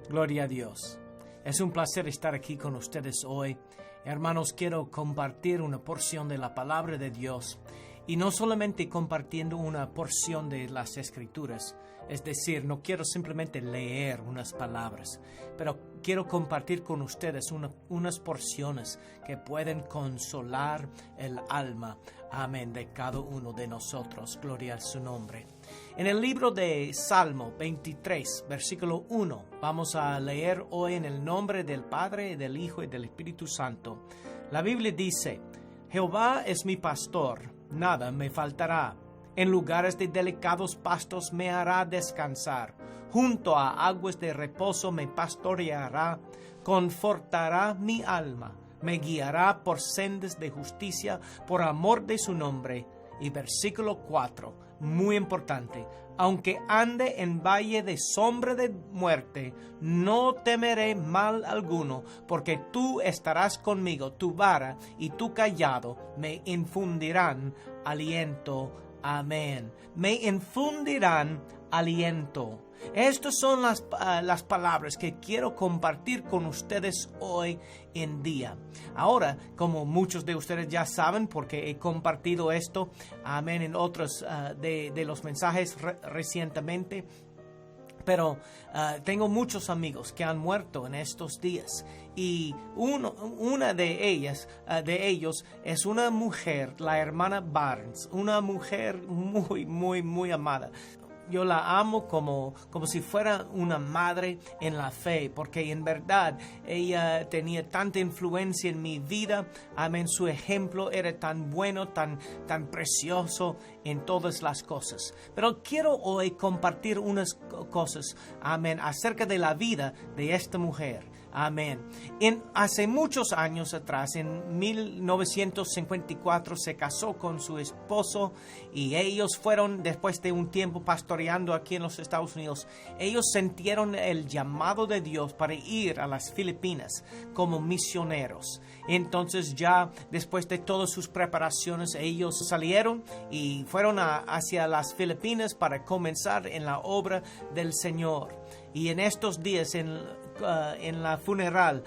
Gloria a Dios. Es un placer estar aquí con ustedes hoy. Hermanos, quiero compartir una porción de la palabra de Dios. Y no solamente compartiendo una porción de las Escrituras. Es decir, no quiero simplemente leer unas palabras, pero quiero compartir con ustedes unas porciones que pueden consolar el alma, amén, de cada uno de nosotros. Gloria a su nombre. En el libro de Salmo 23, versículo 1, vamos a leer hoy en el nombre del Padre, del Hijo y del Espíritu Santo. La Biblia dice: Jehová es mi pastor, nada me faltará. En lugares de delicados pastos me hará descansar. Junto a aguas de reposo me pastoreará. Confortará mi alma. Me guiará por sendas de justicia por amor de su nombre. Y versículo 4, muy importante. Aunque ande en valle de sombra de muerte, no temeré mal alguno, porque tú estarás conmigo. Tu vara y tu cayado me infundirán aliento. Amén. Me infundirán aliento. Estas son las palabras que quiero compartir con ustedes hoy en día. Ahora, como muchos de ustedes ya saben, porque he compartido esto, amén, en otros de los mensajes recientemente, pero tengo muchos amigos que han muerto en estos días y una de ellos es una mujer, la hermana Barnes, una mujer muy amada. Yo la amo como si fuera una madre en la fe, porque en verdad ella tenía tanta influencia en mi vida. Amén. Su ejemplo era tan bueno, tan precioso en todas las cosas. Pero quiero hoy compartir unas cosas, amén, acerca de la vida de esta mujer. Amén. Hace muchos años atrás, en 1954, se casó con su esposo y ellos fueron, después de un tiempo pastoreando aquí en los Estados Unidos, ellos sintieron el llamado de Dios para ir a las Filipinas como misioneros. Entonces ya después de todas sus preparaciones, ellos salieron y fueron hacia las Filipinas para comenzar en la obra del Señor. Y en estos días, en la funeral,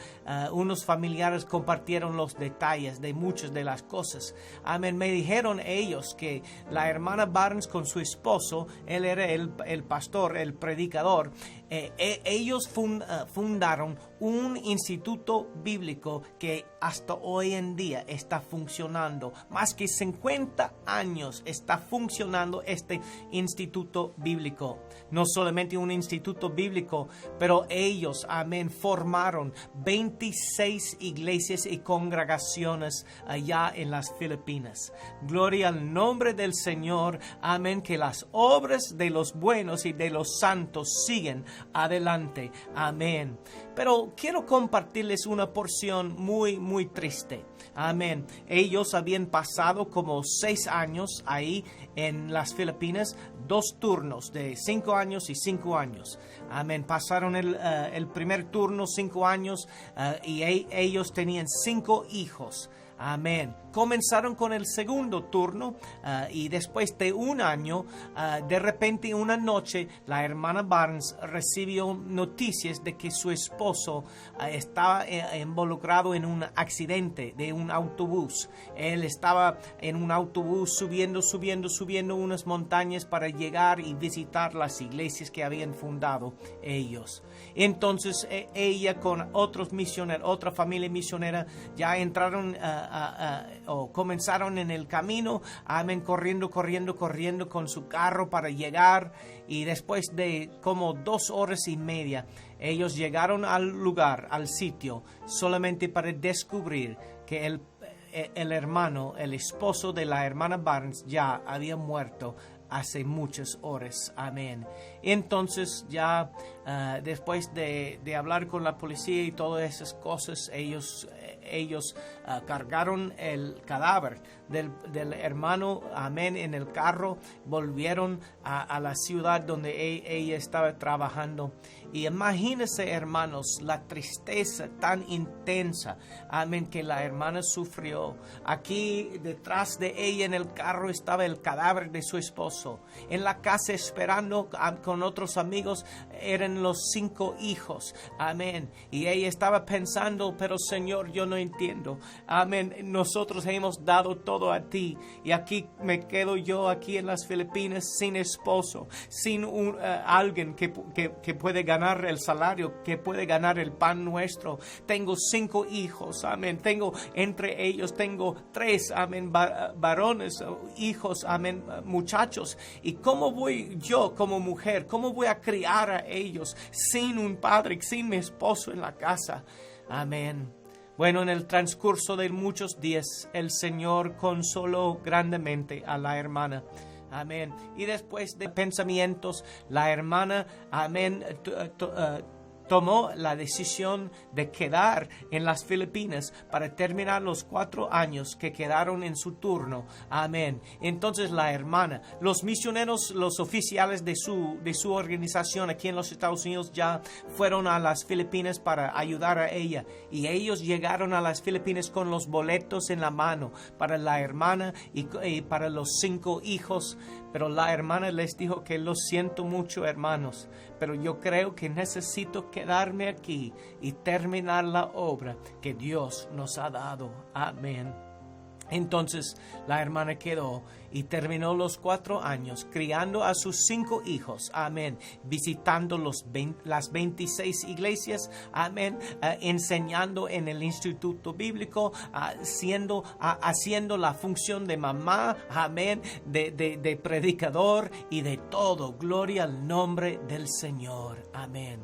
unos familiares compartieron los detalles de muchas de las cosas. Amén. Me dijeron ellos que la hermana Barnes con su esposo, él era el pastor, el predicador, ellos fundaron un instituto bíblico que hasta hoy en día está funcionando. Más que 50 años está funcionando este instituto bíblico. No solamente un instituto bíblico, pero ellos, amén, formaron 26 iglesias y congregaciones allá en las Filipinas. Gloria al nombre del Señor. Amén. Que las obras de los buenos y de los santos siguen adelante. Amén. Pero quiero compartirles una porción muy triste. Amén. Ellos habían pasado como 6 años ahí en las Filipinas, 2 turnos de 5 años y 5 años. Amén. Pasaron el primer turno 5 años y ellos tenían 5 hijos. Amén. Comenzaron con el segundo turno y después de un año, de repente una noche, la hermana Barnes recibió noticias de que su esposo estaba involucrado en un accidente de un autobús. Él estaba en un autobús subiendo unas montañas para llegar y visitar las iglesias que habían fundado ellos. Entonces ella con otros misioneros, otra familia misionera, ya entraron o comenzaron en el camino, amén, corriendo con su carro para llegar, y después de como 2 horas y media, ellos llegaron al lugar, al sitio, solamente para descubrir que el hermano, el esposo de la hermana Barnes ya había muerto hace muchas horas. Amén. Entonces ya después de hablar con la policía y todas esas cosas, ellos cargaron el cadáver del hermano, amén, en el carro, volvieron a la ciudad donde ella estaba trabajando, Y imagínense, hermanos, la tristeza tan intensa, amén, que la hermana sufrió. Aquí detrás de ella en el carro estaba el cadáver de su esposo. En la casa esperando con otros amigos eran los 5 hijos, amén. Y ella estaba pensando, pero Señor, yo no entiendo, amén. Nosotros hemos dado todo a ti y aquí me quedo yo aquí en las Filipinas sin esposo, sin alguien que puede ganar el salario, que puede ganar el pan nuestro. Tengo 5 hijos, amén. Entre ellos tengo 3, amén, varones, hijos, amén, muchachos. ¿Y cómo voy yo como mujer, cómo voy a criar a ellos sin un padre, sin mi esposo en la casa? Amén. Bueno, en el transcurso de muchos días, el Señor consoló grandemente a la hermana. Amén. Y después de pensamientos, la hermana, amén, tomó la decisión de quedar en las Filipinas para terminar los 4 años que quedaron en su turno. Amén. Entonces la hermana, los misioneros, los oficiales de su organización aquí en los Estados Unidos ya fueron a las Filipinas para ayudar a ella. Y ellos llegaron a las Filipinas con los boletos en la mano para la hermana y para los 5 hijos. Pero la hermana les dijo que lo siento mucho, hermanos, pero yo creo que necesito quedarme aquí y terminar la obra que Dios nos ha dado. Amén. Entonces la hermana quedó y terminó los 4 años criando a sus 5 hijos, amén, visitando las 26 iglesias, amén, enseñando en el instituto bíblico, haciendo la función de mamá, amén, de predicador y de todo. Gloria al nombre del Señor, amén.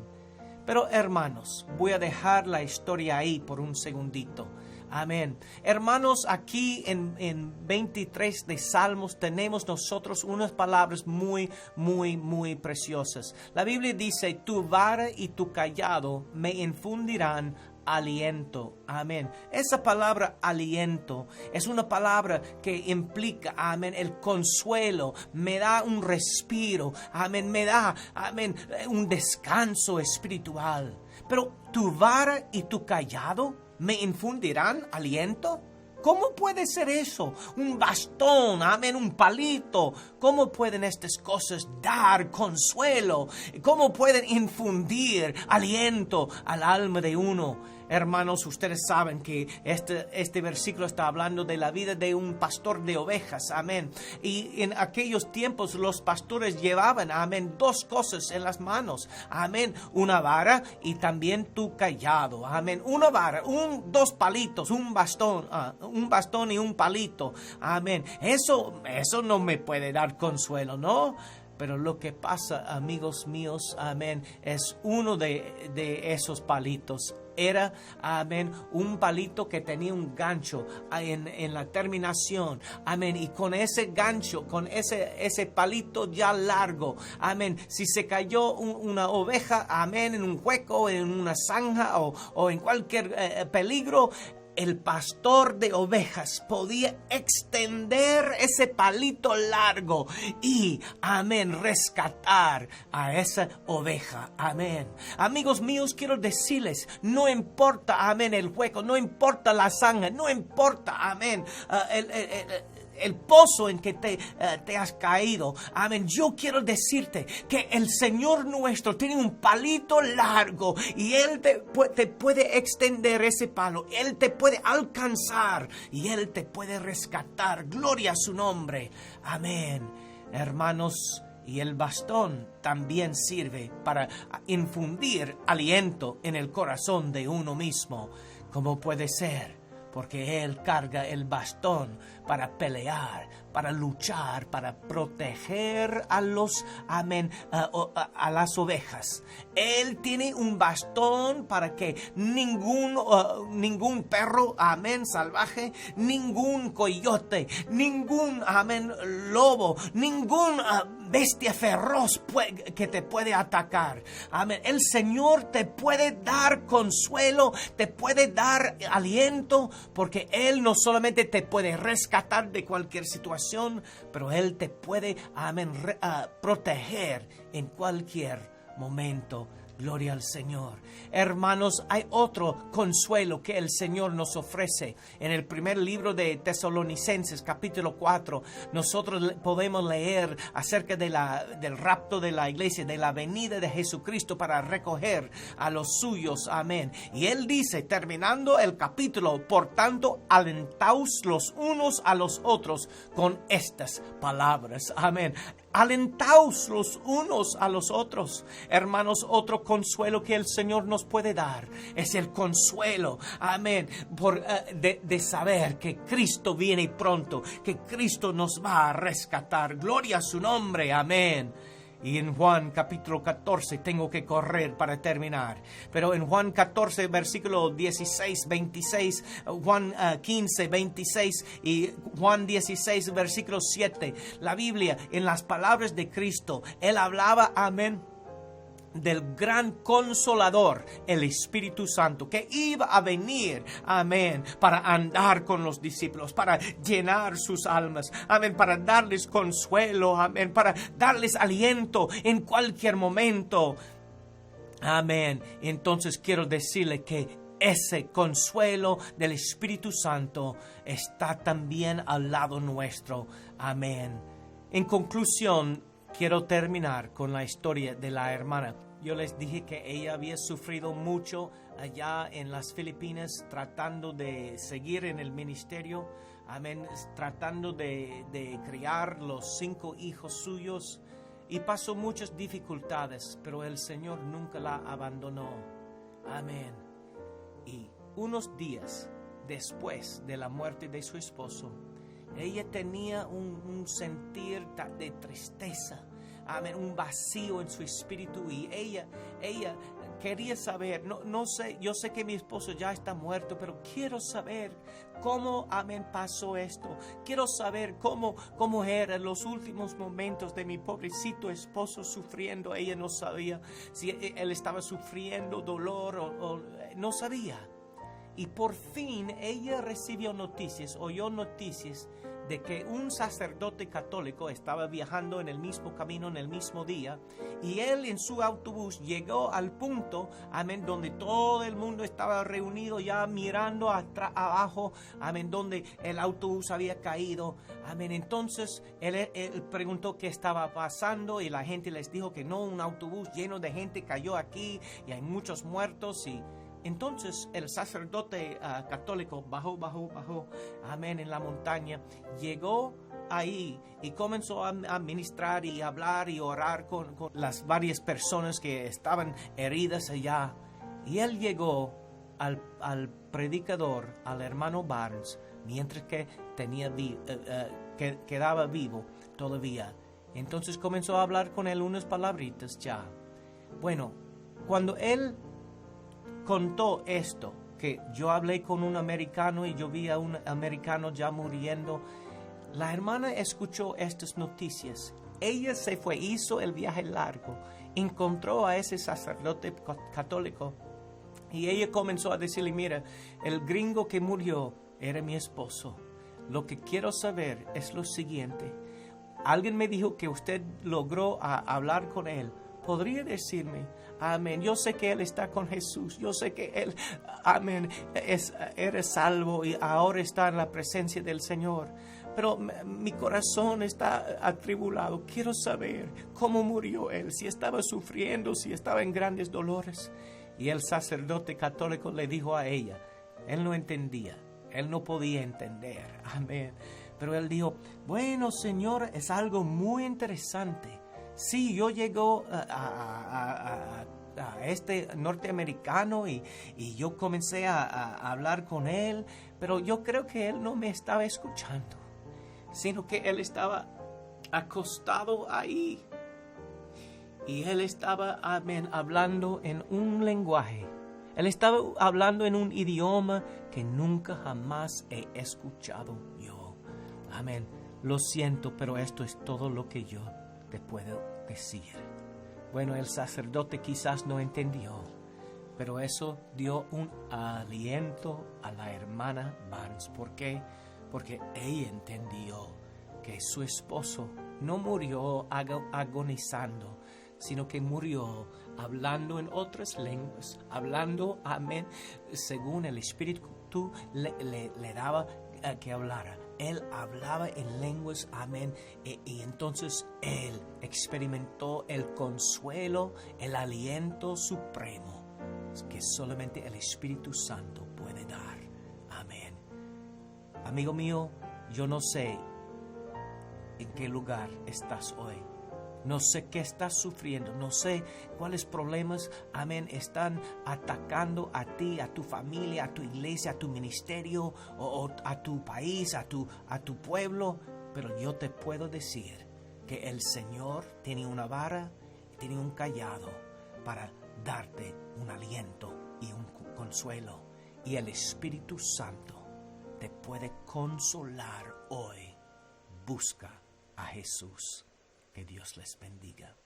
Pero hermanos, voy a dejar la historia ahí por un segundito. Amén. Hermanos, aquí en 23 de Salmos tenemos nosotros unas palabras muy, muy, muy preciosas. La Biblia dice, tu vara y tu cayado me infundirán aliento. Amén. Esa palabra aliento es una palabra que implica, amén, el consuelo. Me da un respiro. Amén. Me da, amén, un descanso espiritual. Pero tu vara y tu cayado ¿me infundirán aliento? ¿Cómo puede ser eso? Un bastón, amén, un palito. ¿Cómo pueden estas cosas dar consuelo? ¿Cómo pueden infundir aliento al alma de uno? Hermanos, ustedes saben que este versículo está hablando de la vida de un pastor de ovejas, amén. Y en aquellos tiempos los pastores llevaban, amén, 2 cosas en las manos, amén, una vara y también tu cayado, amén. Una vara, 2 palitos, un bastón y un palito, amén. Eso no me puede dar consuelo, ¿no? Pero lo que pasa, amigos míos, amén, es uno de esos palitos. Era, amén, un palito que tenía un gancho en la terminación, amén, y con ese gancho, con ese palito ya largo, amén, si se cayó una oveja, amén, en un hueco, en una zanja o en cualquier peligro, el pastor de ovejas podía extender ese palito largo y, amén, rescatar a esa oveja, amén. Amigos míos, quiero decirles, no importa, amén, el hueco, no importa la zanja, no importa, amén, el pozo en que te has caído. Amén. Yo quiero decirte que el Señor nuestro tiene un palito largo y Él te puede extender ese palo. Él te puede alcanzar y Él te puede rescatar. Gloria a su nombre. Amén. Hermanos, y el bastón también sirve para infundir aliento en el corazón de uno mismo. ¿Cómo puede ser? Porque Él carga el bastón para pelear, para luchar, para proteger a las ovejas. Él tiene un bastón para que ningún perro, amén, salvaje, ningún coyote, ningún, amén, lobo, ningún bestia feroz que te puede atacar. Amén. El Señor te puede dar consuelo, te puede dar aliento, porque Él no solamente te puede rescatar de cualquier situación, pero Él te puede, amén, proteger en cualquier momento Gloria al Señor. Hermanos, hay otro consuelo que el Señor nos ofrece. En el primer libro de Tesalonicenses, capítulo 4, nosotros podemos leer acerca del rapto de la iglesia, de la venida de Jesucristo para recoger a los suyos. Amén. Y Él dice, terminando el capítulo, por tanto, alentaos los unos a los otros con estas palabras. Amén. Alentaos los unos a los otros. Hermanos, otro consuelo que el Señor nos puede dar es el consuelo, amén, de saber que Cristo viene pronto, que Cristo nos va a rescatar. Gloria a su nombre, amén. Y en Juan capítulo 14, tengo que correr para terminar, pero en Juan 14, versículo 16, 26, Juan 15, 26 y Juan 16, versículo 7, la Biblia, en las palabras de Cristo, Él hablaba, amén, del gran consolador, el Espíritu Santo, que iba a venir, amén, para andar con los discípulos, para llenar sus almas, amén, para darles consuelo, amén, para darles aliento en cualquier momento, amén. Entonces quiero decirle que ese consuelo del Espíritu Santo está también al lado nuestro, amén. En conclusión, quiero terminar con la historia de la hermana. Yo les dije que ella había sufrido mucho allá en las Filipinas, tratando de seguir en el ministerio, amén, tratando de criar los 5 hijos suyos, y pasó muchas dificultades, pero el Señor nunca la abandonó, amén. Y unos días después de la muerte de su esposo, ella tenía un sentir de tristeza, amén, un vacío en su espíritu, y ella quería saber, no sé, yo sé que mi esposo ya está muerto, pero quiero saber cómo, amén, pasó esto. Quiero saber cómo eran los últimos momentos de mi pobrecito esposo sufriendo. Ella no sabía si él estaba sufriendo dolor o no sabía. Y por fin ella recibió noticias, oyó noticias de que un sacerdote católico estaba viajando en el mismo camino en el mismo día, y él en su autobús llegó al punto, amén, donde todo el mundo estaba reunido ya mirando abajo, amén, donde el autobús había caído, amén. Entonces él preguntó qué estaba pasando, y la gente les dijo que no, un autobús lleno de gente cayó aquí y hay muchos muertos. Y entonces el sacerdote católico bajó, amén, en la montaña, llegó ahí y comenzó a ministrar y hablar y orar con las varias personas que estaban heridas allá. Y él llegó al predicador, al hermano Barnes, mientras que quedaba vivo todavía. Entonces comenzó a hablar con él unas palabritas ya. Bueno, cuando él contó esto, que yo hablé con un americano y yo vi a un americano ya muriendo, la hermana escuchó estas noticias. Ella se fue, hizo el viaje largo, encontró a ese sacerdote católico, y ella comenzó a decirle: mira, el gringo que murió era mi esposo. Lo que quiero saber es lo siguiente: alguien me dijo que usted logró hablar con él. ¿Podría decirme? Amén. Yo sé que él está con Jesús. Yo sé que él, amén, eres salvo y ahora está en la presencia del Señor. Pero mi corazón está atribulado. Quiero saber cómo murió él, si estaba sufriendo, si estaba en grandes dolores. Y el sacerdote católico le dijo a ella, él no entendía, él no podía entender. Amén. Pero él dijo: bueno, Señor, es algo muy interesante. Sí, yo llego a este norteamericano y yo comencé a hablar con él, pero yo creo que él no me estaba escuchando, sino que él estaba acostado ahí y él estaba, amén, hablando en un lenguaje. Él estaba hablando en un idioma que nunca jamás he escuchado yo. Amén. Lo siento, pero esto es todo lo que yo te puedo decir. Bueno, el sacerdote quizás no entendió, pero eso dio un aliento a la hermana Barnes. ¿Por qué? Porque ella entendió que su esposo no murió agonizando, sino que murió hablando en otras lenguas, hablando, amén, según el Espíritu le daba que hablara. Él hablaba en lenguas, amén, y entonces Él experimentó el consuelo, el aliento supremo que solamente el Espíritu Santo puede dar. Amén. Amigo mío, yo no sé en qué lugar estás hoy. No sé qué estás sufriendo, no sé cuáles problemas, amén, están atacando a ti, a tu familia, a tu iglesia, a tu ministerio, o a tu país, a tu pueblo. Pero yo te puedo decir que el Señor tiene una vara, tiene un cayado para darte un aliento y un consuelo. Y el Espíritu Santo te puede consolar hoy. Busca a Jesús. Que Dios les bendiga.